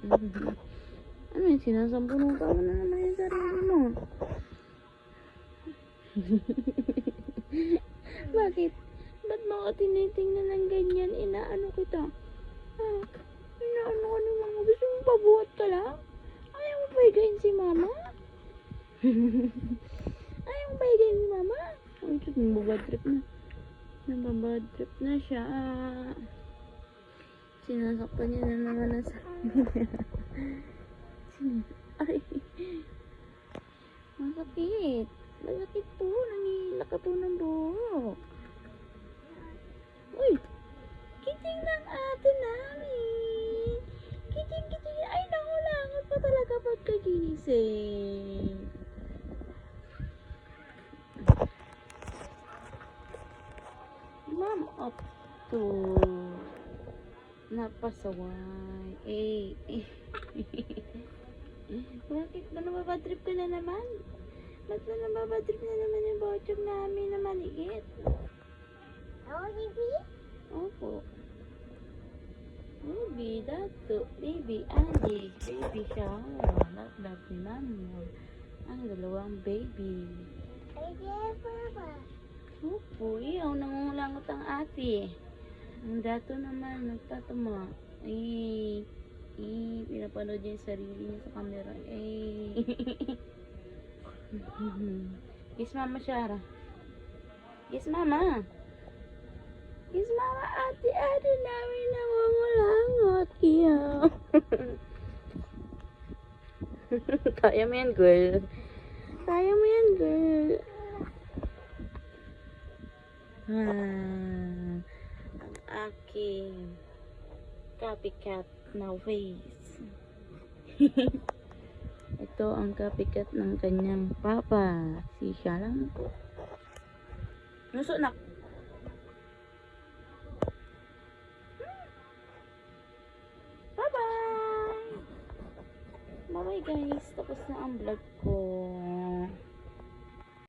Ano yung sinasampunutan mo na naman yung sarili mo? Bakit? Ba't mo ako tinitingnan ng ganyan? Inaano kita? Ah, inaano ka ni mama? Gusto mo pabuhat ka lang? Ayaw mo paigayin si mama? Ayaw mo paigayin si mama? Ay, ito, nababad trip na. Nababad trip na siya. Sinasaktan niya na naman ang sarili niya. Ay, masakit. Masakit po. Nangihilak ka po ng buhok. Uy, kiting ng ate namin. Kiting, kiting. Ay, nakulangot pa talaga pagkagising. Ma'am, up to. Napasaway. Eh. Bakit ba nababadrip ka na naman? Ba't ba nababadrip na naman yung bochog namin na maliit? Oh, baby? Opo. Baby, dato. Baby, Alex. Baby siya. Love ni mama. Ang dalawang baby. Ay, Papa. Opo, iyaw. Nangungulangot ang ate. Ang dato naman, nagtatama. Pinapanood niya yung sarili niya sa camera. Kiss mama, Shara. Kiss mama. Kiss mama, ate namin nangungulangot. Iyaw. Kaya mo yan, girl. Kaya mo yan, girl. Ang aking copycat na face. Ito ang copycat ng kanyang papa. Si siya lang po. Nuso nak. Bye-bye! Bye-bye guys. Tapos na ang vlog ko.